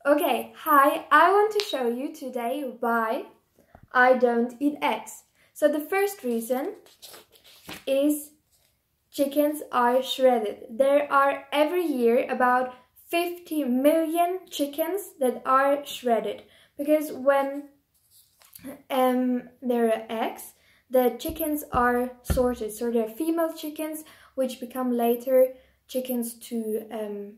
Okay, hi, I want to show you today why I don't eat eggs. So the first reason is chickens are shredded. There are every year about 50 million chickens that are shredded because when there are eggs, the chickens are sorted. So there are female chickens which become later chickens to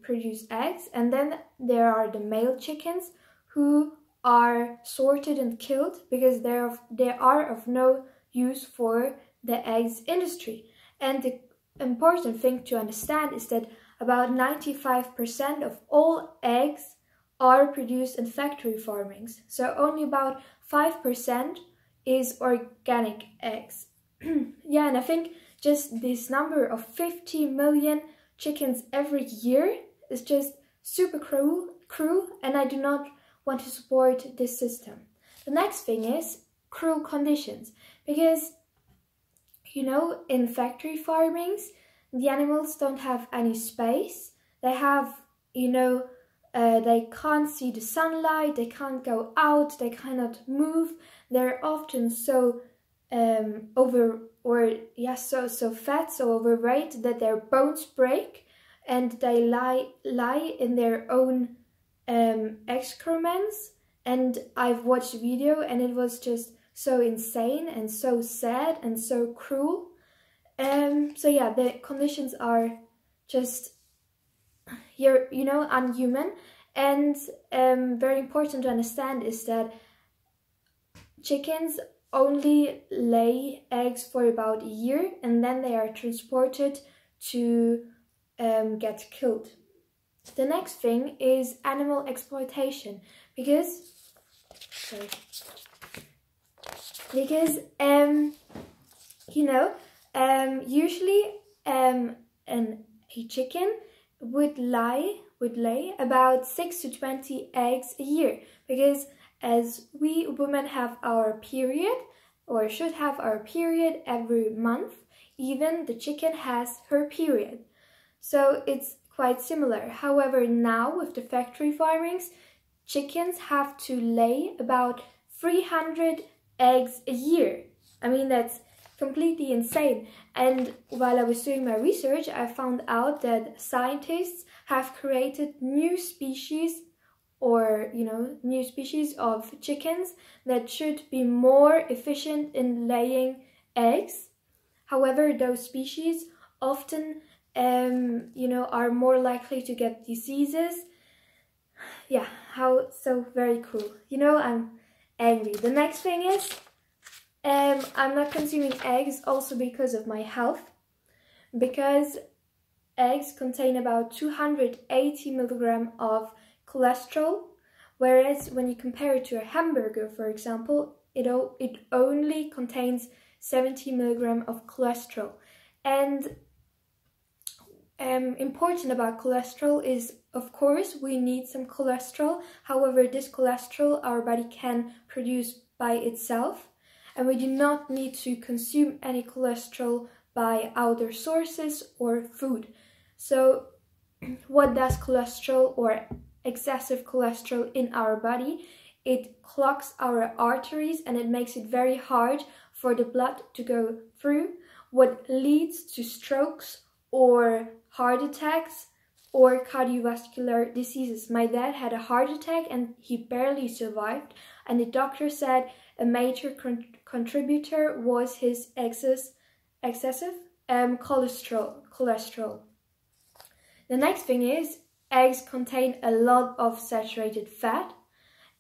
produce eggs, and then there are the male chickens who are sorted and killed because they are of no use for the eggs industry. And the important thing to understand is that about 95% of all eggs are produced in factory farmings. So only about 5% is organic eggs. Yeah, and I think just this number of 50 million chickens every year is just super cruel, and I do not want to support this system. The next thing is cruel conditions, because in factory farmings the animals don't have any space. They have they can't see the sunlight, they can't go out, they cannot move. They're often so so fat, so overweight that their bones break, and they lie in their own excrements. And I've watched the video and it was just so insane and so sad and so cruel. So yeah, the conditions are just unhuman. And very important to understand is that chickens only lay eggs for about a year, and then they are transported to get killed. The next thing is animal exploitation, because usually a chicken would lay about 6 to 20 eggs a year, because as we women have our period, or should have our period every month, even the chicken has her period. So it's quite similar. However, now with the factory farmings, chickens have to lay about 300 eggs a year. I mean, that's completely insane. And while I was doing my research, I found out that scientists have created new species of chickens that should be more efficient in laying eggs. However, those species often are more likely to get diseases. Yeah, so very cool. I'm angry. The next thing is I'm not consuming eggs also because of my health, because eggs contain about 280 milligrams of cholesterol, whereas when you compare it to a hamburger, for example, it only contains 70 milligrams of cholesterol. And important about cholesterol is, of course, we need some cholesterol. However, this cholesterol our body can produce by itself, and we do not need to consume any cholesterol by outer sources or food. So what does cholesterol, or excessive cholesterol in our body? It clogs our arteries and it makes it very hard for the blood to go through, what leads to strokes or heart attacks or cardiovascular diseases. My dad had a heart attack and he barely survived, and the doctor said a major contributor was his excessive cholesterol. The next thing is eggs contain a lot of saturated fat,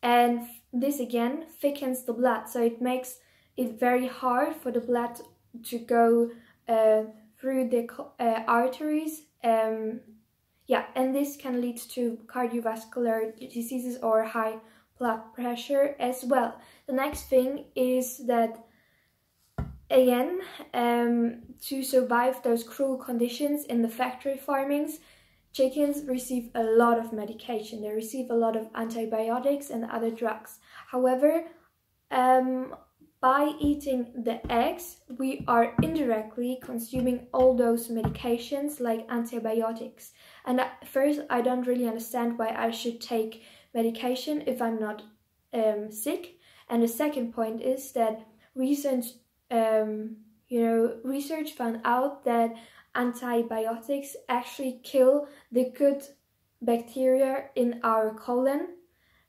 and this again thickens the blood, so it makes it very hard for the blood to go through the arteries. And this can lead to cardiovascular diseases or high blood pressure as well. The next thing is that, again, to survive those cruel conditions in the factory farmings, chickens receive a lot of medication. They receive a lot of antibiotics and other drugs. However, by eating the eggs, we are indirectly consuming all those medications like antibiotics. And at first, I don't really understand why I should take medication if I'm not sick. And the second point is that research found out that antibiotics actually kill the good bacteria in our colon,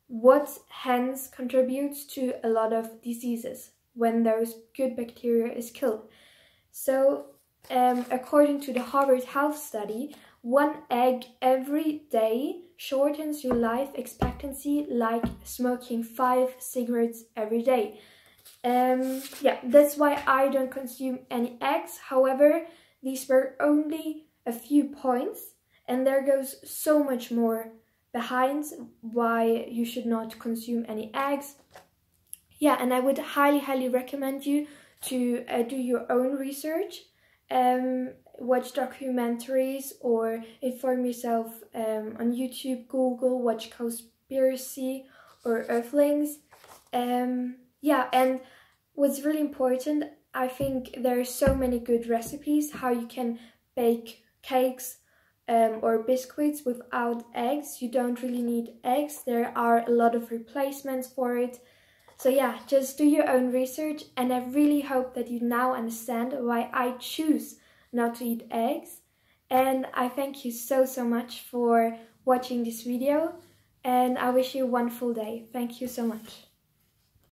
what hence contributes to a lot of diseases when those good bacteria is killed. So according to the Harvard Health Study, 1 egg every day shortens your life expectancy like smoking 5 cigarettes every day. Yeah, that's why I don't consume any eggs. However, these were only a few points, and there goes so much more behind why you should not consume any eggs. Yeah, and I would highly recommend you to do your own research, watch documentaries or inform yourself on YouTube, Google, watch Conspiracy or Earthlings. Yeah, and what's really important, I think there are so many good recipes how you can bake cakes or biscuits without eggs. You don't really need eggs. There are a lot of replacements for it. So yeah, just do your own research, and I really hope that you now understand why I choose not to eat eggs. And I thank you so much for watching this video, and I wish you a wonderful day. Thank you so much.